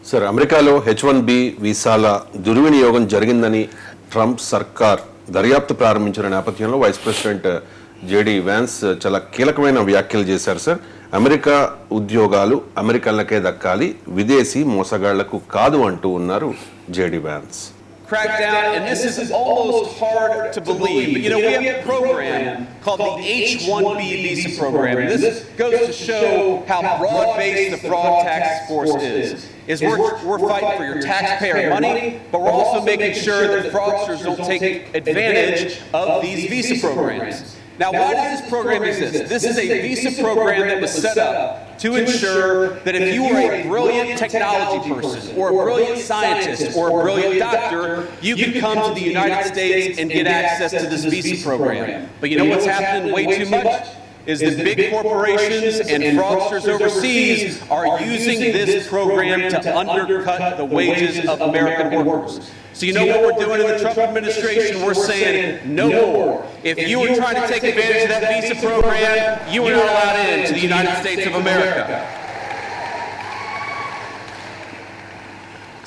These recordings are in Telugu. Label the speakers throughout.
Speaker 1: సార్, అమెరికాలో H1B వీసాల దుర్వినియోగం జరిగిందని ట్రంప్ సర్కార్ దర్యాప్తు ప్రారంభించిన నేపథ్యంలో వైస్ ప్రెసిడెంట్ జేడీ వ్యాన్స్ చాలా కీలకమైన వ్యాఖ్యలు చేశారు. సార్, అమెరికా ఉద్యోగాలు అమెరికన్లకే దక్కాలి, విదేశీ మోసగాళ్లకు కాదు అంటూ ఉన్నారు JD Vance.
Speaker 2: Crackdown, and this is almost hard to believe, but we have a program called the H-1B visa program. This goes to show how broad-based the fraud task force is we're fighting for your taxpayer money, but we're also making sure that fraudsters don't take advantage of these visa programs. Now, why does this program exist? This is a visa program that was set up to ensure that if you are a brilliant technology person or a brilliant scientist or a brilliant doctor, you can come to the United States and get access to this visa program. But you know what's happening way too much? Is that big corporations and fraudsters overseas are using this program to undercut the wages of American workers. So you know what we're doing in the Trump administration? We're saying no more. If you were trying to take advantage of that visa program, you were not allowed into the United States of America.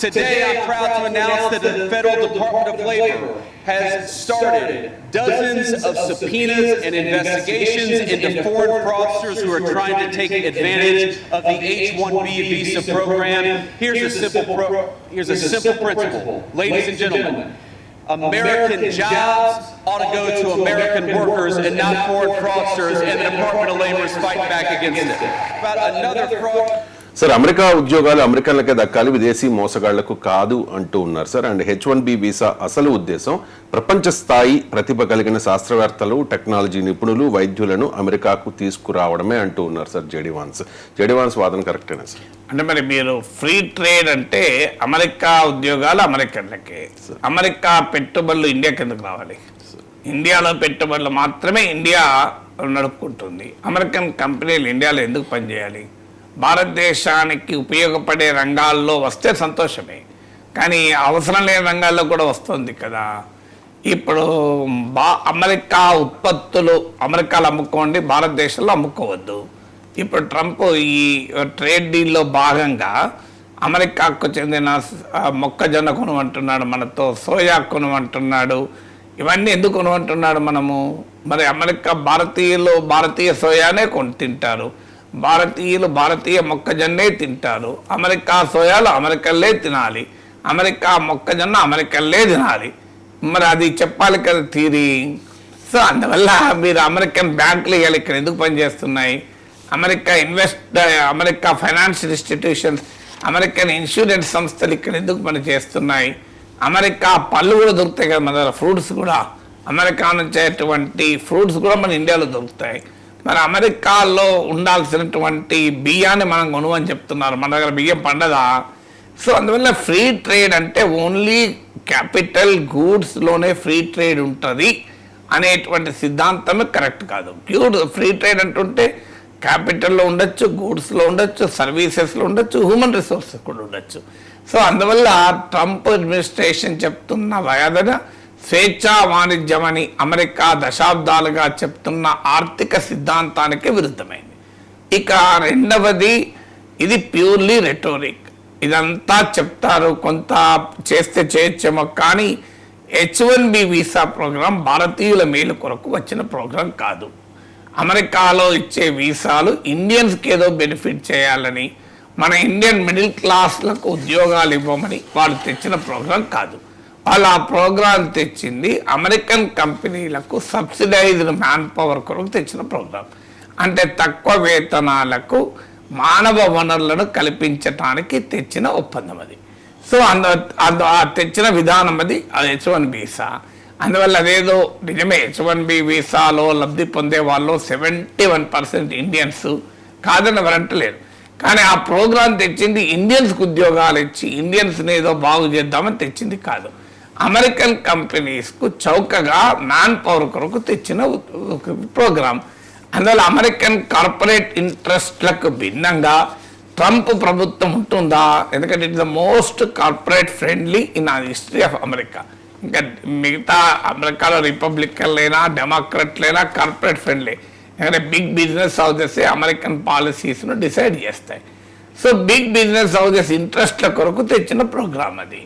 Speaker 2: Today, I'm proud to announce that the Federal Department of Labor has started dozens of subpoenas and investigations into foreign fraudsters who are trying to take advantage of the H-1B visa program. Here's a simple principle, ladies and gentlemen. American jobs ought to go to American workers and not foreign fraudsters, and the Department of Labor is fighting back against it. About another fraud.
Speaker 1: Sir, America ఉద్యోగాలు అమెరికన్లకే దక్కాలి, విదేశీ మోసగాళ్లకు కాదు అంటూ ఉన్నారు. సార్, అండ్ H1B వీసా అసలు ఉద్దేశం ప్రపంచ స్థాయి ప్రతిభ కలిగిన శాస్త్రవేత్తలు, టెక్నాలజీ నిపుణులు, వైద్యులను అమెరికాకు తీసుకురావడమే అంటూ ఉన్నారు. సార్, జేడీ వాన్స్ వాదన కరెక్టేనా సార్?
Speaker 3: అంటే మరి మీరు ఫ్రీ ట్రేడ్ అంటే అమెరికా ఉద్యోగాలు అమెరికన్లకే, అమెరికా పెట్టుబడులు ఇండియాకి ఎందుకు రావాలి? ఇండియాలో పెట్టుబడులు మాత్రమే ఇండియా నడుపుకుంటుంది. అమెరికన్ కంపెనీలు ఇండియాలో ఎందుకు పనిచేయాలి? భారతదేశానికి ఉపయోగపడే రంగాల్లో వస్తే సంతోషమే, కానీ అవసరం లేని రంగాల్లో కూడా వస్తుంది కదా. ఇప్పుడు అమెరికా ఉత్పత్తులు అమెరికాలో అమ్ముకోండి, భారతదేశంలో అమ్ముకోవద్దు. ఇప్పుడు ట్రంప్ ఈ ట్రేడ్ డీల్లో భాగంగా అమెరికాకు చెందిన మొక్కజొన్న కొనమంటున్నాడు, మనతో సోయా కొనమంటున్నాడు. ఇవన్నీ ఎందుకు కొనమంటున్నాడు? మరి అమెరికా భారతీయులు భారతీయ సోయానే కొని తింటారు, భారతీయులు భారతీయ మొక్కజొన్నే తింటారు. అమెరికా సోయాలు అమెరికన్లే తినాలి, అమెరికా మొక్కజొన్న అమెరికన్లే తినాలి. మరి అది చెప్పాలి కదా థియరీ. సో అందువల్ల మీరు అమెరికన్ బ్యాంకులు ఇవాళ ఇక్కడ ఎందుకు పనిచేస్తున్నాయి? America financial institutions, American insurance సంస్థలు ఇక్కడ ఎందుకు పనిచేస్తున్నాయి? అమెరికా పళ్ళు కూడా దొరుకుతాయి కదా మన దగ్గర, ఫ్రూట్స్ కూడా అమెరికా నుంచి అటువంటి ఫ్రూట్స్ కూడా మన ఇండియాలో దొరుకుతాయి. మరి అమెరికాలో ఉండాల్సినటువంటి బియ్యాన్ని మనం కొనువని చెప్తున్నారు, మన దగ్గర బియ్యం పండదా? సో అందువల్ల ఫ్రీ ట్రేడ్ అంటే ఓన్లీ క్యాపిటల్ గూడ్స్లోనే ఫ్రీ ట్రేడ్ ఉంటుంది అనేటువంటి సిద్ధాంతమే కరెక్ట్ కాదు. ప్యూర్ ఫ్రీ ట్రేడ్ అంటుంటే క్యాపిటల్లో ఉండొచ్చు, గూడ్స్లో ఉండొచ్చు, సర్వీసెస్లో ఉండొచ్చు, హ్యూమన్ రిసోర్సెస్ కూడా ఉండొచ్చు. సో అందువల్ల ట్రంప్ అడ్మినిస్ట్రేషన్ చెప్తున్న వాదన స్వేచ్ఛా వాణిజ్యం అని అమెరికా దశాబ్దాలుగా చెప్తున్న ఆర్థిక సిద్ధాంతానికి విరుద్ధమైంది. ఇక రెండవది, ఇది ప్యూర్లీ రెటోరిక్. ఇదంతా చెప్తారు, కొంత చేస్తే చేయొచ్చేమో, కానీ H1B వీసా ప్రోగ్రాం భారతీయుల మేలు కొరకు వచ్చిన ప్రోగ్రాం కాదు. అమెరికాలో ఇచ్చే వీసాలు ఇండియన్స్కి ఏదో బెనిఫిట్ చేయాలని, మన ఇండియన్ మిడిల్ క్లాస్లకు ఉద్యోగాలు ఇవ్వమని వాళ్ళు తెచ్చిన ప్రోగ్రాం కాదు. వాళ్ళు ఆ ప్రోగ్రాం తెచ్చింది అమెరికన్ కంపెనీలకు సబ్సిడైజ్డ్ మ్యాన్ పవర్ కొరకు తెచ్చిన ప్రోగ్రాం. అంటే తక్కువ వేతనాలకు మానవ వనరులను కల్పించటానికి తెచ్చిన ఒప్పందం అది. సో తెచ్చిన విధానం అది H1B వీసా. అందువల్ల అదేదో నిజమే H1B వీసాలో లబ్ధి పొందే వాళ్ళు 71% ఇండియన్స్ కాదని ఎవరంటలేరు, కానీ ఆ ప్రోగ్రాం తెచ్చింది ఇండియన్స్కి ఉద్యోగాలు ఇచ్చి ఇండియన్స్ని ఏదో బాగు చేద్దామని తెచ్చింది కాదు. అమెరికన్ కంపెనీస్కు చౌకగా మ్యాన్ పవర్ కొరకు తెచ్చిన ప్రోగ్రాం. అందువల్ల అమెరికన్ కార్పొరేట్ ఇంట్రెస్ట్లకు భిన్నంగా ట్రంప్ ప్రభుత్వం ఉంటుందా? ఎందుకంటే it is the most corporate friendly in history of America. ఇంకా మిగతా అమెరికాలో రిపబ్లికన్లైనా డెమోక్రట్లైనా కార్పొరేట్ ఫ్రెండ్లీ, ఎందుకంటే బిగ్ బిజినెస్ హౌసెస్ అమెరికన్ పాలసీస్ను డిసైడ్ చేస్తాయి. సో బిగ్ బిజినెస్ హౌసెస్ ఇంట్రెస్ట్ల కొరకు తెచ్చిన ప్రోగ్రామ్ అది.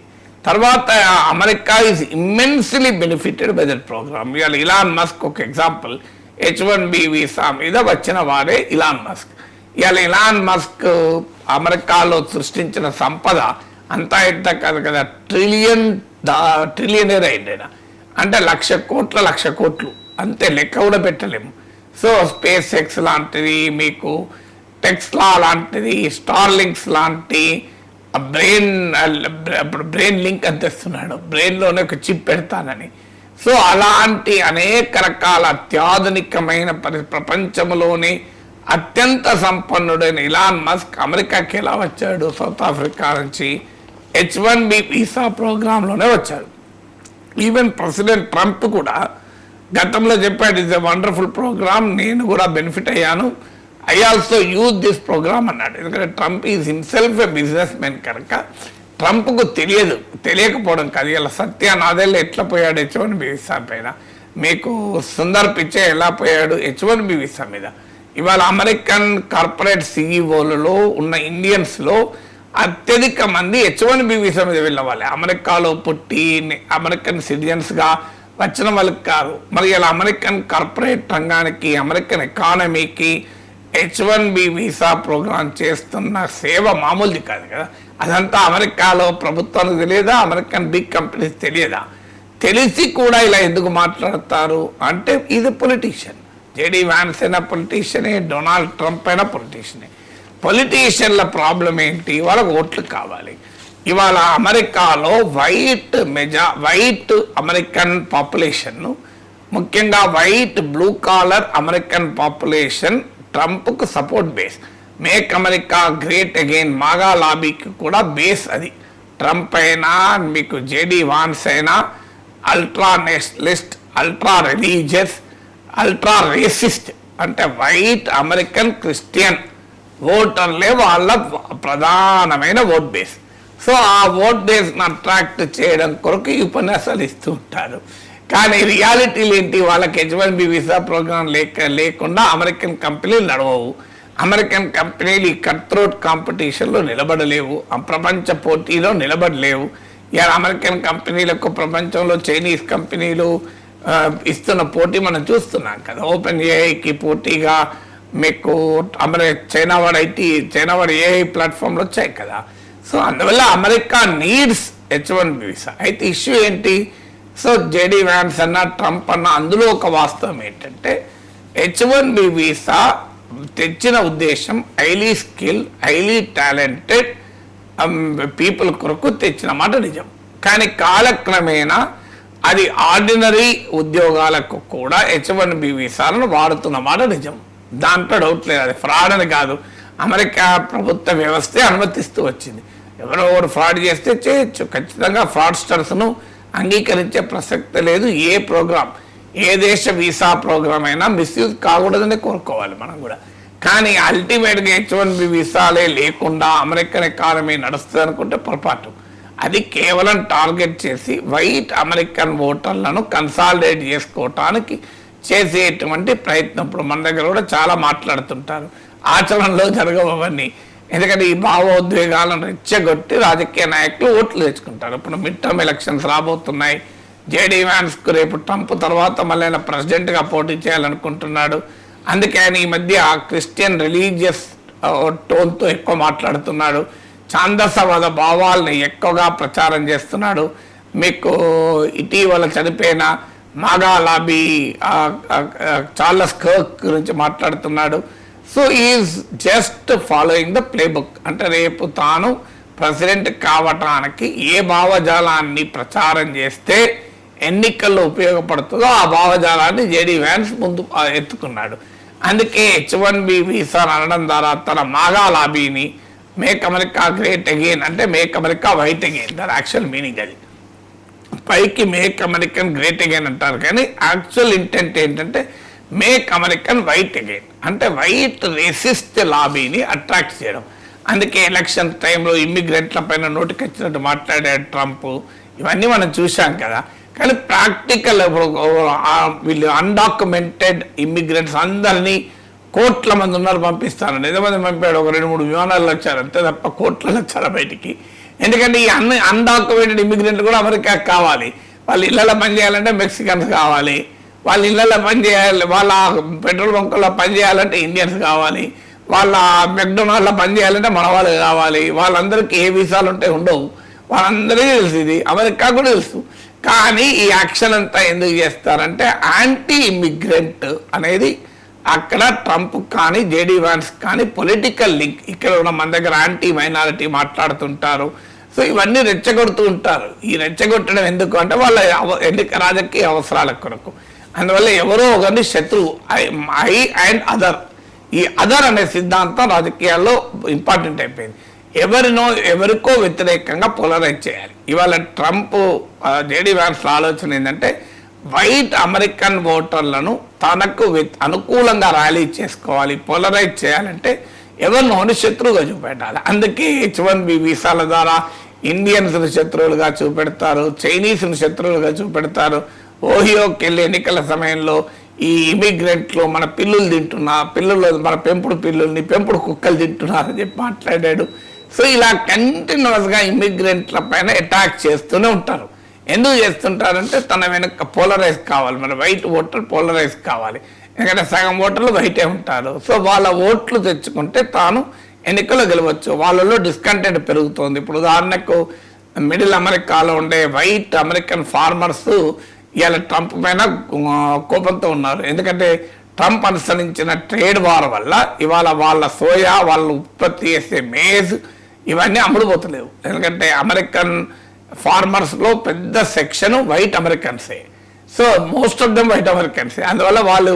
Speaker 3: తర్వాత America is immensely benefited by that programme. ఇవాళ ఇలాన్ మస్క్ ఒక ఎగ్జాంపుల్, H1B వీసా మీద వచ్చిన వారే ఇలాన్ మస్క్. ఇవాళ ఇలాన్ మస్క్ అమెరికాలో సృష్టించిన సంపద అంతా ఎంత కాదు కదా, ట్రిలియనర్ అయింది. అంటే 1,00,00,000 కోట్లు అంతే, లెక్క కూడా పెట్టలేము. సో స్పేస్ ఎక్స్ లాంటిది, మీకు టెక్స్లా లాంటిది, స్టార్లింక్స్ లాంటి బ్రెయిన్ లింక్ అని తెస్తున్నాడు, బ్రెయిన్లోనే ఒక చిప్ పెడతానని. సో అలాంటి అనేక రకాల అత్యాధునికమైన ప్రపంచంలోనే అత్యంత సంపన్నుడైన ఇలాన్ మస్క్ అమెరికాకి ఎలా వచ్చాడు? సౌత్ ఆఫ్రికా నుంచి H1B వీసా ప్రోగ్రాంలోనే వచ్చాడు. ఈవెన్ ప్రెసిడెంట్ ట్రంప్ కూడా గతంలో చెప్పాడు, ఇట్స్ ఎ వండర్ఫుల్ ప్రోగ్రామ్, నేను కూడా బెనిఫిట్ అయ్యాను, I also use this program అన్నాడు. ఎందుకంటే Trump is himself a business man కనుక ట్రంప్కు తెలియకపోవడం కాదు. ఇలా సత్యానాదేళ్ళు ఎట్లా పోయాడు H1B వీసా పైన, మీకు సుందర్ పిచ్చే ఎలా పోయాడు H1B వీసా మీద. ఇవాళ అమెరికన్ కార్పొరేట్ సిఇఓలలో ఉన్న ఇండియన్స్లో అత్యధిక మంది H1B వీసా మీద వెళ్ళవాలి. అమెరికాలో పుట్టి అమెరికన్ సిటిజన్స్గా వచ్చిన వాళ్ళకి కాదు. మరి ఇలా అమెరికన్ కార్పొరేట్ రంగానికి, అమెరికన్ ఎకానమీకి H1B వీసా ప్రోగ్రాం చేస్తున్న సేవ మామూలుది కాదు కదా. అదంతా అమెరికాలో ప్రభుత్వానికి తెలియదా, అమెరికన్ బిగ్ కంపెనీస్ తెలియదా? తెలిసి కూడా ఇలా ఎందుకు మాట్లాడతారు అంటే, ఇది పొలిటీషియన్. జేడీ వ్యాన్స్ అయినా పొలిటీషియనే, డొనాల్డ్ ట్రంప్ అయినా పొలిటీషియనే. పొలిటీషియన్ల ప్రాబ్లం ఏంటి? వాళ్ళకు ఓట్లు కావాలి. ఇవాళ అమెరికాలో వైట్ అమెరికన్ పాపులేషన్ను, ముఖ్యంగా white blue collar American population ట్రంప్కు support base. Make America great again MAGA లాబీకి కూడా బేస్ అది. ట్రంప్ అయినా, మీకు జేడీ వాన్స్ అయినా ultra nationalist, ultra religious, ultra racist, అంటే వైట్ అమెరికన్ క్రిస్టియన్ ఓటర్లే వాళ్ళ ప్రధానమైన ఓట్ బేస్. సో ఆ ఓట్ బేస్ని అట్రాక్ట్ చేయడం కొరకు ఈ ఉపన్యాసాలు ఇస్తూ ఉంటారు. కానీ రియాలిటీలు ఏంటి? వాళ్ళకి H1B వీసా ప్రోగ్రాం లేకుండా అమెరికన్ కంపెనీలు నడవవు. అమెరికన్ కంపెనీలు ఈ కట్ త్రోట్ కాంపిటీషన్లో నిలబడలేవు, ప్రపంచ పోటీలో నిలబడలేవు. ఇలా అమెరికన్ కంపెనీలకు ప్రపంచంలో చైనీస్ కంపెనీలు ఇస్తున్న పోటీ మనం చూస్తున్నాం కదా. ఓపెన్ ఏఐకి పోటీగా మీకు చైనా వాడు ఏఐ ప్లాట్ఫామ్లో వచ్చాయి కదా. సో అందువల్ల అమెరికా నీడ్స్ H1B వీసా. అయితే ఇష్యూ ఏంటి? సో జేడీ వ్యాన్స్ అన్న, ట్రంప్ అన్న, అందులో ఒక వాస్తవం ఏంటంటే H1B వీసా తెచ్చిన ఉద్దేశం highly skill, highly talented people కొరకు తెచ్చిన మాట నిజం. కానీ కాలక్రమేణా అది ఆర్డినరీ ఉద్యోగాలకు కూడా H1B వీసాలను వాడుతున్న మాట నిజం. దాంట్లో డౌట్ లేదు, అది ఫ్రాడ్ అని కాదు. అమెరికా ప్రభుత్వ వ్యవస్థే అనుమతిస్తూ వచ్చింది. ఎవరో ఫ్రాడ్ చేస్తే చేయొచ్చు, ఖచ్చితంగా ఫ్రాడ్స్టర్స్ను అంగీకరించే ప్రసక్తి లేదు. ఏ ప్రోగ్రామ్, ఏ దేశ వీసా ప్రోగ్రామ్ అయినా మిస్యూజ్ కాకూడదని కోరుకోవాలి మనం కూడా. కానీ అల్టిమేట్గా H1B వీసాలే లేకుండా అమెరికన్ ఎకానమీ నడుస్తుంది అనుకుంటే పొరపాటు. అది కేవలం టార్గెట్ చేసి వైట్ అమెరికన్ ఓటర్లను కన్సాలిడేట్ చేసుకోవటానికి చేసేటువంటి ప్రయత్నం. ఇప్పుడు మన దగ్గర కూడా చాలా మాట్లాడుతుంటారు, ఆచరణలో జరగవన్నీ. ఎందుకంటే ఈ భావోద్వేగాలను రెచ్చగొట్టి రాజకీయ నాయకులు ఓట్లు తెచ్చుకుంటారు. ఇప్పుడు మిడ్ టర్మ్ ఎలక్షన్స్ రాబోతున్నాయి. జేడీ వ్యాన్స్కు రేపు ట్రంప్ తర్వాత మళ్ళీ ఆయన ప్రెసిడెంట్గా పోటీ చేయాలనుకుంటున్నాడు. అందుకే ఆయన ఈ మధ్య ఆ క్రిస్టియన్ రిలీజియస్ టోన్తో ఎక్కువ మాట్లాడుతున్నాడు. ఛాందసవాద భావాల్ని ఎక్కువగా ప్రచారం చేస్తున్నాడు. మీకు ఇటీవల చనిపోయిన మాగా లాబీ చార్లెస్ కర్క్ గురించి మాట్లాడుతున్నాడు. So is just following the playbook. అంటే రేపు తాను ప్రెసిడెంట్ కావటానికి ఏ భావజాలాన్ని ప్రచారం చేస్తే ఎన్నికల్లో ఉపయోగపడుతుందో ఆ భావజాలాన్ని జేడీ వ్యాన్స్ ముందు ఎత్తుకున్నాడు. అందుకే H1B వీసా అనడం ద్వారా తన మాగా లాబీని మేక్ అమెరికా గ్రేట్ అగైన్, అంటే మేక్ అమెరికా వైట్ అగైన్, దాని యాక్చువల్ మీనింగ్ అది. పైకి మేక్ అమెరికన్ గ్రేట్ అగైన్ అంటారు, కానీ యాక్చువల్ ఇంటెంట్ ఏంటంటే మేక్ అమెరికన్ వైట్ అగైన్, అంటే వైట్ రేసిస్ట్ లాబీని అట్రాక్ట్ చేయడం. అందుకే ఎలక్షన్ టైంలో ఇమ్మిగ్రెంట్ల పైన నోటికొచ్చినట్టు మాట్లాడాడు ట్రంప్. ఇవన్నీ మనం చూసాం కదా. కానీ ప్రాక్టికల్ వీళ్ళు అన్డాక్యుమెంటెడ్ ఇమ్మిగ్రెంట్స్ అందరినీ కోట్ల మంది ఉన్నారు పంపిస్తానండి, ఎంతమంది పంపాడు, ఒక 2-3 విమానాలు వచ్చారు అంతే తప్ప కోట్లలో వచ్చారు బయటికి. ఎందుకంటే ఈ అన్డాక్యుమెంటెడ్ ఇమిగ్రెంట్లు కూడా అమెరికాకి కావాలి. వాళ్ళు ఇళ్లలో పని చేయాలంటే మెక్సికన్స్ కావాలి, వాళ్ళ ఇళ్లలో పని చేయాలి, వాళ్ళ పెట్రోల్ బంకుల్లో పని చేయాలంటే ఇండియన్స్ కావాలి, వాళ్ళ మెక్డొనాల్డ్లో పని చేయాలంటే మన వాళ్ళు కావాలి. వాళ్ళందరికీ ఏ వీసాలు ఉంటే ఉండవు, వాళ్ళందరికీ తెలుసు, ఇది అమెరికా కూడా తెలుసు. కానీ ఈ యాక్షన్ అంతా ఎందుకు చేస్తారంటే యాంటీ ఇమిగ్రెంట్ అనేది అక్కడ ట్రంప్ కానీ జేడీ వాన్స్ కానీ పొలిటికల్ లింక్. ఇక్కడ ఉన్న మన దగ్గర యాంటీ మైనారిటీ మాట్లాడుతుంటారు. సో ఇవన్నీ రెచ్చగొడుతూ ఉంటారు. ఈ రెచ్చగొట్టడం ఎందుకు అంటే వాళ్ళ ఎన్నిక రాజకీయ అవసరాల కొరకు. అందువల్ల ఎవరో ఒకరిని శత్రువు, ఐ అండ్ అదర్, ఈ అదర్ అనే సిద్ధాంతం రాజకీయాల్లో ఇంపార్టెంట్ అయిపోయింది. ఎవరికో వ్యతిరేకంగా పోలరైజ్ చేయాలి. ఇవాళ ట్రంప్ జేడీ వాన్స్ ఆలోచన ఏంటంటే వైట్ అమెరికన్ ఓటర్లను తనకు అనుకూలంగా ర్యాలీ చేసుకోవాలి, పోలరైజ్ చేయాలంటే ఎవరినోని శత్రువుగా చూపెట్టాలి. అందుకే H1B వీసాల ద్వారా ఇండియన్స్ను శత్రువులుగా చూపెడతారు, చైనీస్ను శత్రువులుగా చూపెడతారు. ఓహియోకి వెళ్ళి ఎన్నికల సమయంలో ఈ ఇమిగ్రెంట్లు మన పిల్లులు పిల్లలు మన పెంపుడు పిల్లుల్ని పెంపుడు కుక్కలు తింటున్నారని చెప్పి మాట్లాడాడు. సో ఇలా కంటిన్యూస్గా ఇమిగ్రెంట్ల పైన అటాక్ చేస్తూనే ఉంటారు. ఎందుకు చేస్తుంటారంటే తన వెనక పోలరైజ్ కావాలి, మన వైట్ ఓటర్ పోలరైజ్ కావాలి. ఎందుకంటే సగం ఓటర్లు వైటే ఉంటారు. సో వాళ్ళ ఓట్లు తెచ్చుకుంటే తాను ఎన్నికల్లో గెలవచ్చు. వాళ్ళలో డిస్కంటెంట్ పెరుగుతోంది. ఇప్పుడు ఉదాహరణకు మిడిల్ అమెరికాలో ఉండే వైట్ అమెరికన్ ఫార్మర్స్ ఇవాళ ట్రంప్ పైన కోపంతో ఉన్నారు. ఎందుకంటే ట్రంప్ అనుసరించిన ట్రేడ్ వార్ వల్ల ఇవాళ వాళ్ళ సోయా, వాళ్ళు ఉత్పత్తి చేసే మేజ్ ఇవన్నీ అమ్ముడుపోతలేవు. ఎందుకంటే అమెరికన్ ఫార్మర్స్లో పెద్ద సెక్షన్ వైట్ అమెరికన్సే. So most of them white అమెరికన్సే. అందువల్ల వాళ్ళు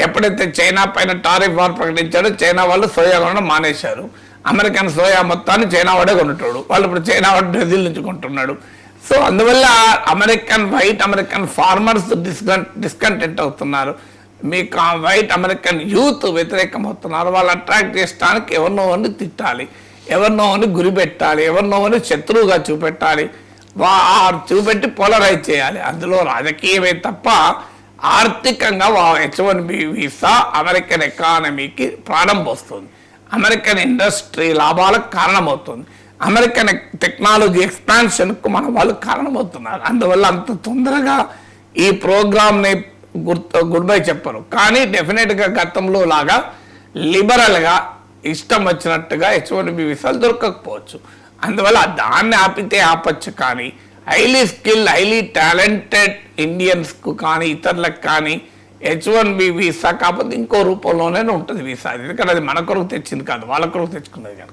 Speaker 3: ఎప్పుడైతే చైనా పైన టారిఫ్ వార్ ప్రకటించారో చైనా వాళ్ళు సోయా కొనడం మానేశారు. అమెరికన్ సోయా మొత్తాన్ని చైనా వాడే కొనుట్టాడు. వాళ్ళు ఇప్పుడు చైనా వాడు బ్రెజిల్ నుంచి కొంటున్నాడు. సో అందువల్ల వైట్ అమెరికన్ ఫార్మర్స్ డిస్కంటెంట్ అవుతున్నారు. మీకు వైట్ అమెరికన్ యూత్ వ్యతిరేకం అవుతున్నారు. వాళ్ళు అట్రాక్ట్ చేయడానికి ఎవరినో తిట్టాలి, ఎవరినో గురి పెట్టాలి, ఎవరినో శత్రువుగా చూపెట్టాలి, చూపెట్టి పోలరైజ్ చేయాలి. అందులో రాజకీయమే తప్ప ఆర్థికంగా H1B వీసా అమెరికన్ ఎకానమీకి ప్రాణం పోస్తుంది, అమెరికన్ ఇండస్ట్రీ లాభాలకు కారణమవుతుంది, అమెరికన్ టెక్నాలజీ ఎక్స్పాన్షన్కు మన వాళ్ళు కారణమవుతున్నారు. అందువల్ల అంత తొందరగా ఈ ప్రోగ్రామ్ని గుడ్ బై చెప్పరు. కానీ డెఫినెట్గా గతంలో లాగా లిబరల్గా ఇష్టం వచ్చినట్టుగా H1B వీసాలు దొరకకపోవచ్చు. అందువల్ల దాన్ని ఆపితే ఆపచ్చు. కానీ హైలీ స్కిల్, హైలీ టాలెంటెడ్ ఇండియన్స్కు కానీ ఇతరులకు కానీ H1B వీసా కాకపోతే ఇంకో రూపంలోనే ఉంటుంది వీసా. ఎందుకంటే అది మన కొరకు తెచ్చింది కాదు, వాళ్ళ కొరకు తెచ్చుకున్నది కనుక.